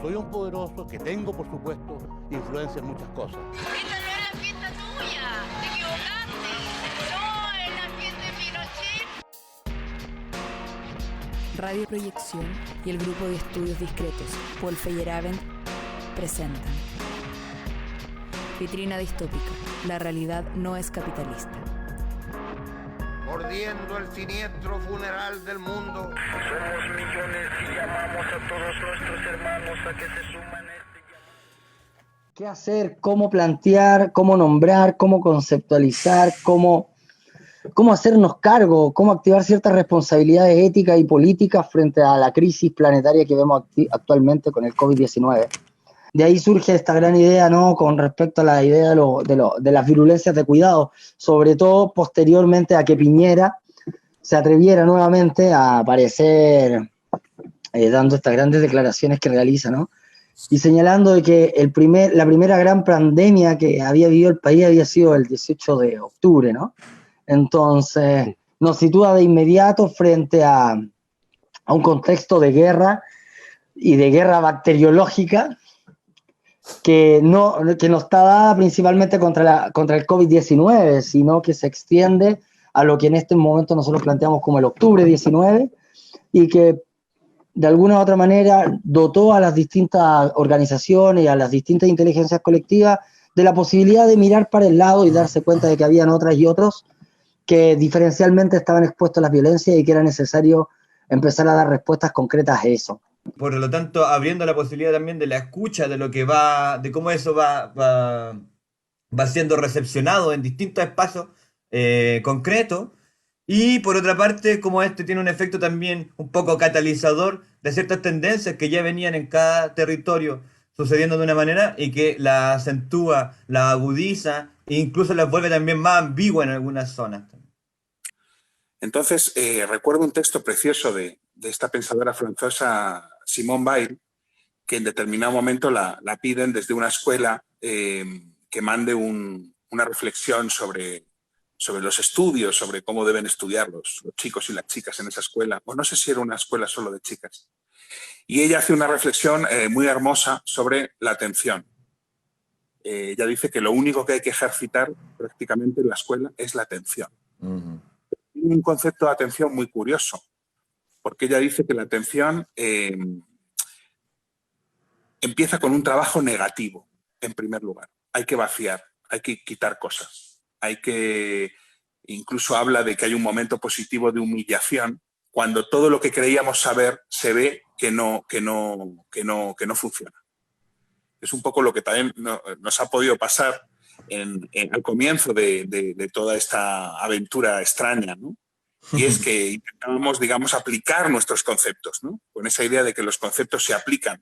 soy un poderoso, que tengo, por supuesto, influencia en muchas cosas. Esta no es la fiesta tuya, te equivocaste. No, es la fiesta de Pinochet. Radio Proyección y el grupo de estudios discretos Paul Feyerabend presentan Vitrina distópica. La realidad no es capitalista. Mordiendo el siniestro funeral del mundo. Somos millones y llamamos a todos nuestros hermanos a que se suman a este llamado. ¿Qué hacer? ¿Cómo plantear? ¿Cómo nombrar? ¿Cómo conceptualizar? ¿Cómo hacernos cargo? ¿Cómo activar ciertas responsabilidades éticas y políticas frente a la crisis planetaria que vemos actualmente con el COVID-19? De ahí surge esta gran idea, ¿no?, con respecto a la idea de las virulencias de cuidado, sobre todo posteriormente a que Piñera se atreviera nuevamente a aparecer dando estas grandes declaraciones que realiza, ¿no?, y señalando de que la primera gran pandemia que había vivido el país había sido el 18 de octubre, ¿no? Entonces nos sitúa de inmediato frente a un contexto de guerra y de guerra bacteriológica que no está dada principalmente contra el COVID-19, sino que se extiende a lo que en este momento nosotros planteamos como el octubre 19, y que de alguna u otra manera dotó a las distintas organizaciones y a las distintas inteligencias colectivas de la posibilidad de mirar para el lado y darse cuenta de que habían otras y otros que diferencialmente estaban expuestos a las violencias y que era necesario empezar a dar respuestas concretas a eso. Por lo tanto, abriendo la posibilidad también de la escucha, de lo que de cómo eso va siendo recepcionado en distintos espacios concretos. Y por otra parte, como este tiene un efecto también un poco catalizador de ciertas tendencias que ya venían en cada territorio sucediendo de una manera y que la acentúa, la agudiza e incluso las vuelve también más ambiguas en algunas zonas. Entonces, recuerdo un texto precioso de esta pensadora francesa Simone Weil, que en determinado momento la piden desde una escuela que mande una reflexión sobre los estudios, sobre cómo deben estudiar los chicos y las chicas en esa escuela, o no sé si era una escuela solo de chicas. Y ella hace una reflexión muy hermosa sobre la atención. Ella dice que lo único que hay que ejercitar prácticamente en la escuela es la atención. Uh-huh. Tiene un concepto de atención muy curioso, porque ella dice que la atención empieza con un trabajo negativo, en primer lugar. Hay que vaciar, hay que quitar cosas, incluso habla de que hay un momento positivo de humillación, cuando todo lo que creíamos saber se ve que no funciona. Es un poco lo que también nos ha podido pasar al comienzo de toda esta aventura extraña, ¿no? Y es que intentábamos, digamos, aplicar nuestros conceptos, ¿no? Con esa idea de que los conceptos se aplican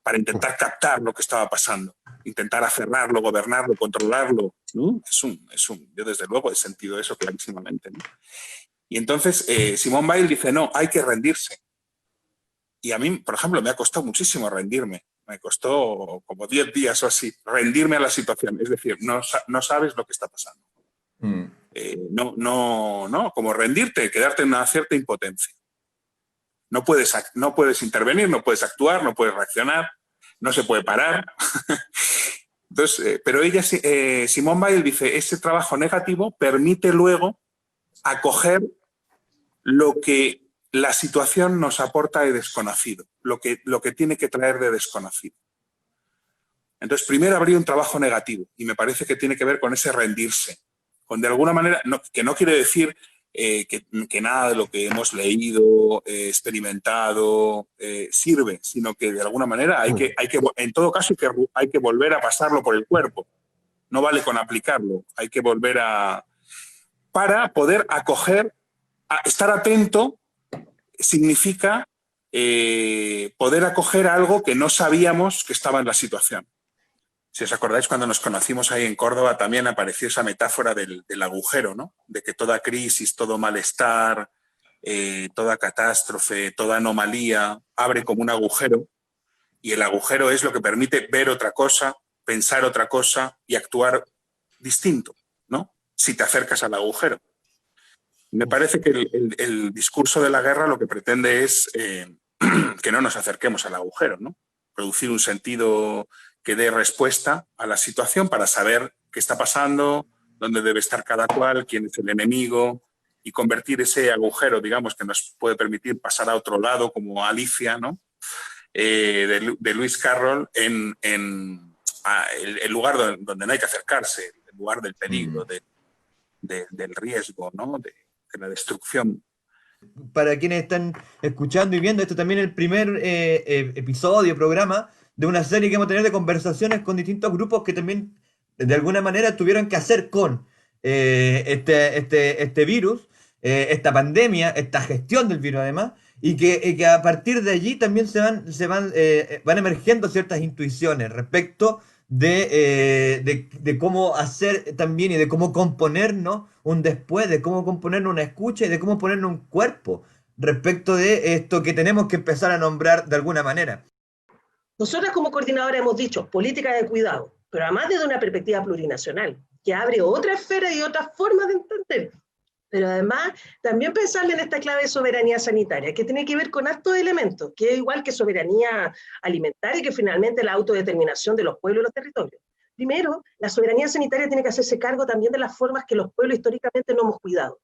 para intentar captar lo que estaba pasando, intentar aferrarlo, gobernarlo, controlarlo, ¿no? Yo desde luego he sentido eso clarísimamente, ¿no? Y entonces Simone Weil dice, no, hay que rendirse. Y a mí, por ejemplo, me ha costado muchísimo rendirme. Me costó como 10 días o así rendirme a la situación. Es decir, no sabes lo que está pasando. Como rendirte, quedarte en una cierta impotencia. No puedes intervenir, no puedes actuar, no puedes reaccionar, no se puede parar. Entonces, pero ella, Simone Weil dice, ese trabajo negativo permite luego acoger lo que la situación nos aporta de desconocido, lo que tiene que traer de desconocido. Entonces, primero habría un trabajo negativo y me parece que tiene que ver con ese rendirse. Con de alguna manera, que no quiere decir que nada de lo que hemos leído, experimentado, sirve, sino que de alguna manera en todo caso hay que volver a pasarlo por el cuerpo. No vale con aplicarlo, hay que volver para poder acoger, estar atento significa poder acoger algo que no sabíamos que estaba en la situación. Si os acordáis, cuando nos conocimos ahí en Córdoba también apareció esa metáfora del agujero, ¿no? De que toda crisis, todo malestar, toda catástrofe, toda anomalía abre como un agujero, y el agujero es lo que permite ver otra cosa, pensar otra cosa y actuar distinto, ¿no? Si te acercas al agujero. Me parece que el discurso de la guerra lo que pretende es que no nos acerquemos al agujero, ¿no? producir un sentido que dé respuesta a la situación para saber qué está pasando, dónde debe estar cada cual, quién es el enemigo, y convertir ese agujero, digamos, que nos puede permitir pasar a otro lado, como Alicia, ¿no? De Lewis Carroll, en el lugar donde no hay que acercarse, el lugar del peligro, del riesgo, ¿no? De la destrucción. Para quienes están escuchando y viendo, esto también es el primer episodio, programa de una serie que vamos a tener de conversaciones con distintos grupos que también de alguna manera tuvieron que hacer con este virus, esta pandemia, esta gestión del virus además, y que a partir de allí también van emergiendo ciertas intuiciones respecto de cómo hacer también y de cómo componernos un después, de cómo componernos una escucha y de cómo ponernos un cuerpo respecto de esto que tenemos que empezar a nombrar de alguna manera. Nosotras como coordinadora hemos dicho política de cuidado, pero además desde una perspectiva plurinacional, que abre otra esfera y otras formas de entender. Pero además también pensarle en esta clave de soberanía sanitaria, que tiene que ver con hartos elementos, que es igual que soberanía alimentaria, que finalmente la autodeterminación de los pueblos y los territorios. Primero, la soberanía sanitaria tiene que hacerse cargo también de las formas que los pueblos históricamente no hemos cuidado.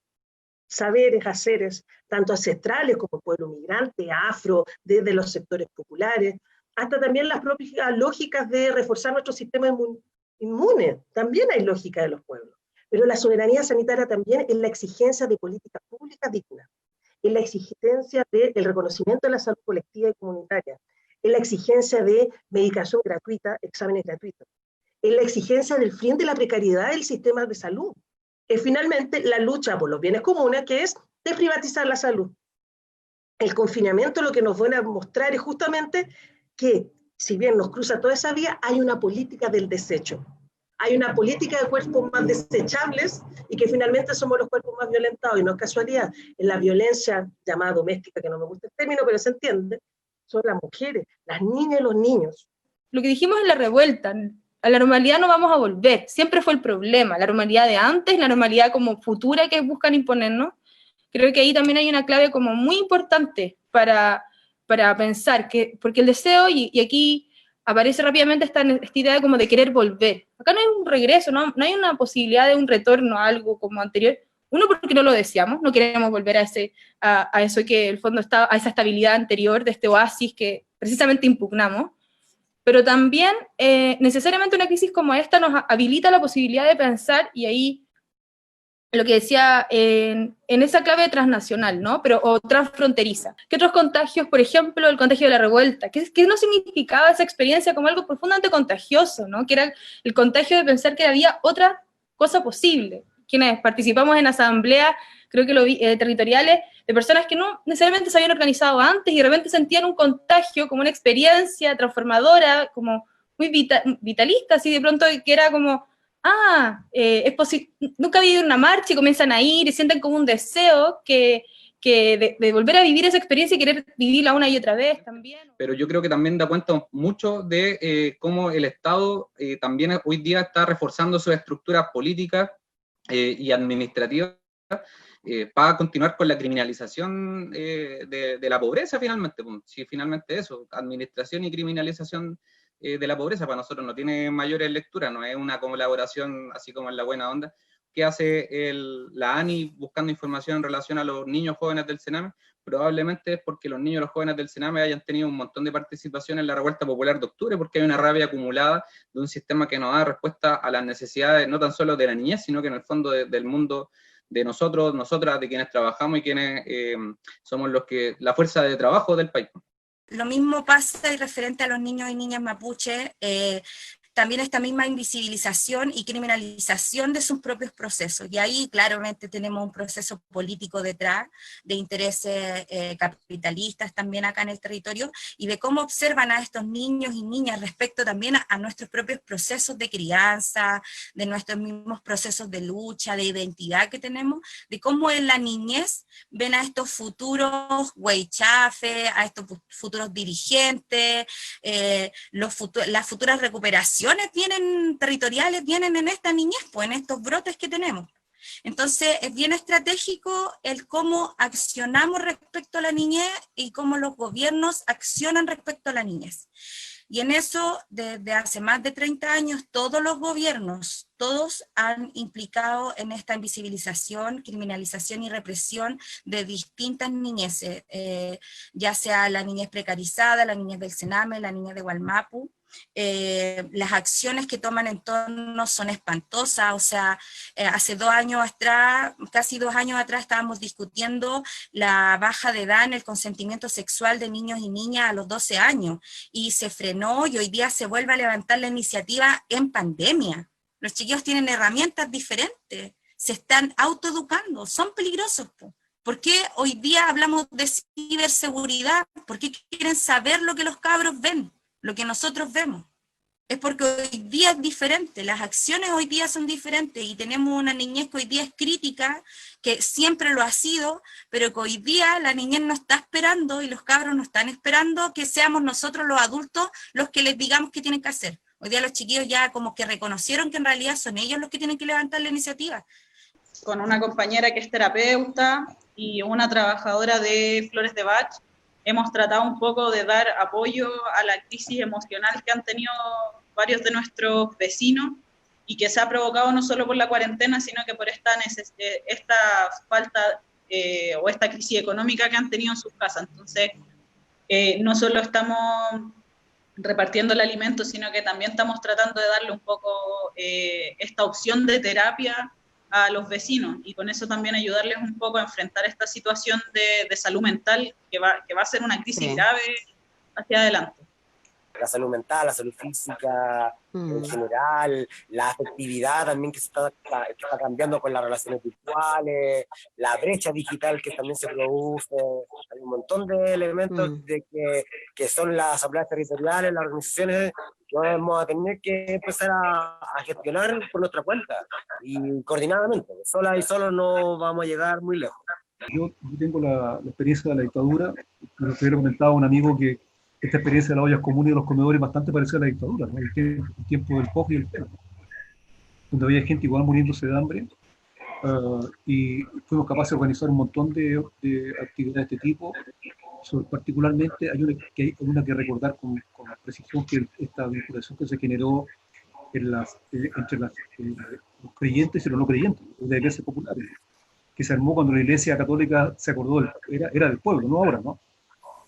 Saberes, haceres, tanto ancestrales como pueblo migrante, afro, desde los sectores populares, hasta también las propias lógicas de reforzar nuestro sistema inmune. También hay lógica de los pueblos. Pero la soberanía sanitaria también es la exigencia de políticas públicas dignas, es la exigencia del reconocimiento de la salud colectiva y comunitaria, es la exigencia de medicación gratuita, exámenes gratuitos, es la exigencia del fin de la precariedad del sistema de salud, es finalmente la lucha por los bienes comunes, que es desprivatizar la salud. El confinamiento lo que nos va a mostrar es justamente que, si bien nos cruza toda esa vía, hay una política del desecho. Hay una política de cuerpos más desechables y que finalmente somos los cuerpos más violentados. Y no es casualidad, en la violencia llamada doméstica, que no me gusta el término, pero se entiende, son las mujeres, las niñas y los niños. Lo que dijimos en la revuelta, a la normalidad no vamos a volver, siempre fue el problema, la normalidad de antes, la normalidad como futura que buscan imponernos. Creo que ahí también hay una clave como muy importante para pensar, porque el deseo, y aquí aparece rápidamente esta idea como de querer volver. Acá no hay un regreso, no hay una posibilidad de un retorno a algo como anterior. Uno, porque no lo deseamos, no queremos volver a eso que el fondo está, a esa estabilidad anterior de este oasis que precisamente impugnamos. Pero también necesariamente una crisis como esta nos habilita la posibilidad de pensar, y ahí lo que decía en esa clave transnacional, ¿no? O transfronteriza. ¿Qué otros contagios, por ejemplo, el contagio de la revuelta? ¿Qué no significaba esa experiencia como algo profundamente contagioso, ¿no? Que era el contagio de pensar que había otra cosa posible. Quienes participamos en asambleas, creo que territoriales, de personas que no necesariamente se habían organizado antes y de repente sentían un contagio como una experiencia transformadora, como muy vitalista, así de pronto que era como... nunca había ido a una marcha y comienzan a ir y sienten como un deseo de volver a vivir esa experiencia y querer vivirla una y otra vez también. Pero yo creo que también da cuenta mucho de cómo el Estado también hoy día está reforzando sus estructuras políticas y administrativas para continuar con la criminalización de la pobreza finalmente. Sí, finalmente eso, administración y criminalización de la pobreza para nosotros no tiene mayores lecturas, no es una colaboración así como en la buena onda que hace la ANI buscando información en relación a los niños jóvenes del Sename. Probablemente es porque los niños y los jóvenes del Sename hayan tenido un montón de participación en la revuelta popular de octubre, porque hay una rabia acumulada de un sistema que no da respuesta a las necesidades no tan solo de la niñez, sino que en el fondo del mundo de nosotros, nosotras, de quienes trabajamos y quienes somos la fuerza de trabajo del país. Lo mismo pasa y referente a los niños y niñas mapuche, también esta misma invisibilización y criminalización de sus propios procesos. Y ahí claramente tenemos un proceso político detrás, de intereses capitalistas también acá en el territorio, y de cómo observan a estos niños y niñas respecto también a nuestros propios procesos de crianza, de nuestros mismos procesos de lucha, de identidad que tenemos, de cómo en la niñez ven a estos futuros huaychafes, a estos futuros dirigentes, las futuras recuperaciones territoriales vienen en esta niñez, pues en estos brotes que tenemos. Entonces es bien estratégico el cómo accionamos respecto a la niñez y cómo los gobiernos accionan respecto a la niñez. Y en eso, desde hace más de 30 años, todos los gobiernos, todos han implicado en esta invisibilización, criminalización y represión de distintas niñeces, ya sea la niñez precarizada, la niñez del Sename, la niñez de Gualmapu. Las acciones que toman en torno son espantosas, o sea, hace 2 años atrás, casi 2 años atrás, estábamos discutiendo la baja de edad en el consentimiento sexual de niños y niñas a los 12 años, y se frenó, y hoy día se vuelve a levantar la iniciativa en pandemia. Los chiquillos tienen herramientas diferentes, se están autoeducando, son peligrosos, po. ¿Por qué hoy día hablamos de ciberseguridad? ¿Por qué quieren saber lo que los cabros ven, lo que nosotros vemos? Es porque hoy día es diferente, las acciones hoy día son diferentes, y tenemos una niñez que hoy día es crítica, que siempre lo ha sido, pero que hoy día la niñez no está esperando, y los cabros no están esperando que seamos nosotros los adultos los que les digamos qué tienen que hacer. Hoy día los chiquillos ya como que reconocieron que en realidad son ellos los que tienen que levantar la iniciativa. Con una compañera que es terapeuta y una trabajadora de Flores de Bach, hemos tratado un poco de dar apoyo a la crisis emocional que han tenido varios de nuestros vecinos, y que se ha provocado no solo por la cuarentena, sino que por esta falta o esta crisis económica que han tenido en sus casas. Entonces, no solo estamos repartiendo el alimento, sino que también estamos tratando de darle un poco esta opción de terapia a los vecinos, y con eso también ayudarles un poco a enfrentar esta situación de salud mental que va a ser una crisis grave hacia adelante. La salud mental, la salud física en general, la afectividad también que está cambiando con las relaciones virtuales, la brecha digital que también se produce. Hay un montón de elementos que son las asambleas territoriales, las organizaciones, que vamos a tener que empezar a gestionar por nuestra cuenta y coordinadamente. Sola y solo no vamos a llegar muy lejos. Yo tengo la experiencia de la dictadura. Me lo hubiera comentado un amigo que esta experiencia de las ollas comunes y de los comedores es bastante parecida a la dictadura, ¿no? El tiempo del POJ y el PERO, donde había gente igual muriéndose de hambre, y fuimos capaces de organizar un montón de actividades de este tipo. Particularmente hay una que recordar con precisión, que esta vinculación que se generó entre los creyentes y los no creyentes, de las iglesias populares, que se armó cuando la iglesia católica se acordó, era del pueblo, no ahora, ¿no?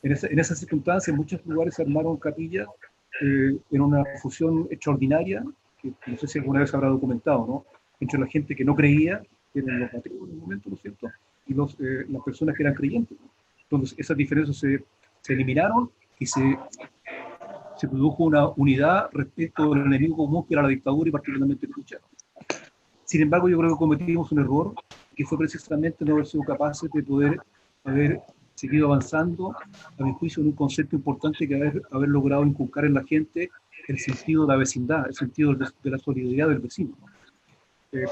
En esas circunstancias, en muchos lugares se armaron capillas en una fusión extraordinaria, que no sé si alguna vez se habrá documentado, ¿no? Entre la gente que no creía, que eran los ateos en el momento, ¿no es cierto?, y las personas que eran creyentes, ¿no? Entonces esas diferencias se eliminaron y se produjo una unidad respecto al enemigo común, que era la dictadura y particularmente el Pinochet. Sin embargo, yo creo que cometimos un error, que fue precisamente no haber sido capaces de poder haber seguido avanzando, a mi juicio, en un concepto importante, que haber logrado inculcar en la gente el sentido de la vecindad, el sentido de la solidaridad del vecino.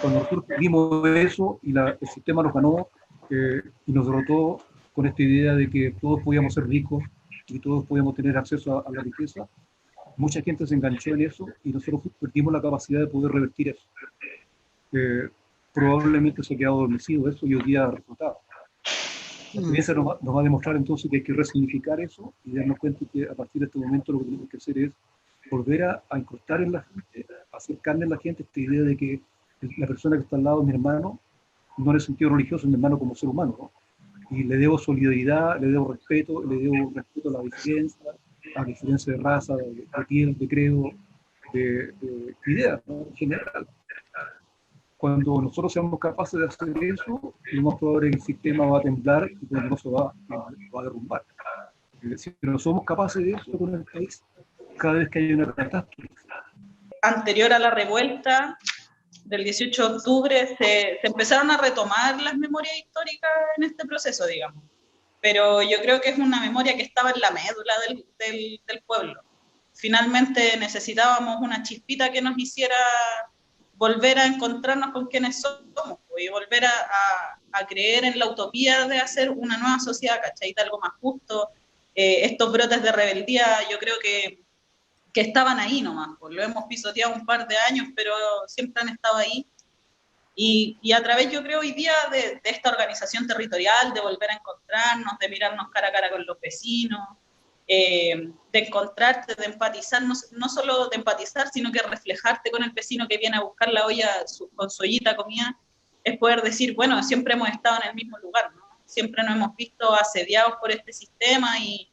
Cuando nosotros vimos eso y el sistema nos ganó y nos derrotó con esta idea de que todos podíamos ser ricos y todos podíamos tener acceso a la riqueza, mucha gente se enganchó en eso y nosotros perdimos la capacidad de poder revertir eso. Probablemente se ha quedado adormecido eso y hoy día ha resultado. La experiencia nos va a demostrar entonces que hay que resignificar eso y darnos cuenta que a partir de este momento lo que tenemos que hacer es volver a incrustar en la gente, a hacer carne en la gente esta idea de que la persona que está al lado es mi hermano, no en el sentido religioso, es mi hermano como ser humano, ¿no? Y le debo solidaridad, le debo respeto a la diferencia de raza, de piel, de credo, de ideas, ¿no? En general. Cuando nosotros seamos capaces de hacer eso, lo más probable es que el sistema va a temblar y cuando no se va a derrumbar. Si no somos capaces de eso con el país, cada vez que hay una catástrofe. Anterior a la revuelta del 18 de octubre, se empezaron a retomar las memorias históricas en este proceso, digamos. Pero yo creo que es una memoria que estaba en la médula del pueblo. Finalmente necesitábamos una chispita que nos hiciera volver a encontrarnos con quienes somos y volver a creer en la utopía de hacer una nueva sociedad, ¿cachai? De algo más justo. Estos brotes de rebeldía yo creo que estaban ahí nomás, pues lo hemos pisoteado un par de años, pero siempre han estado ahí. Y a través, yo creo, hoy día de esta organización territorial, de volver a encontrarnos, de mirarnos cara a cara con los vecinos, de encontrarte, de empatizar, no solo de empatizar, sino que reflejarte con el vecino que viene a buscar la olla con su ollita de comida, es poder decir, bueno, siempre hemos estado en el mismo lugar, ¿no? Siempre nos hemos visto asediados por este sistema y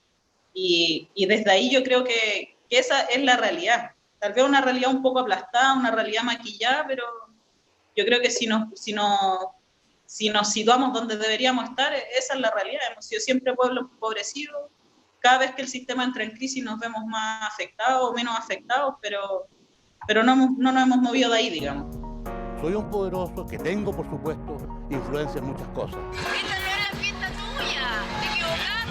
desde ahí yo creo que esa es la realidad. Tal vez una realidad un poco aplastada, una realidad maquillada, pero yo creo que si nos situamos donde deberíamos estar, esa es la realidad. Hemos sido siempre pueblos empobrecidos. Cada vez que el sistema entra en crisis nos vemos más afectados o menos afectados, pero no nos hemos movido de ahí, digamos. Soy un poderoso que tengo, por supuesto, influencia en muchas cosas. Esta no es la fiesta tuya, te equivocaste.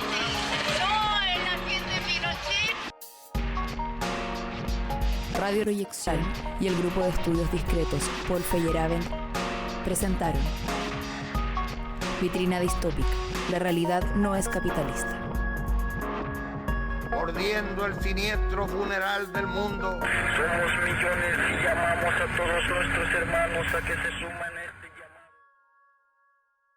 No, es la fiesta de Pinochet. Radio Proyección y el grupo de estudios discretos Paul Feyerabend presentaron Vitrina distópica. La realidad no es capitalista. Mordiendo el siniestro funeral del mundo. Somos millones y llamamos a todos nuestros hermanos a que se suman a este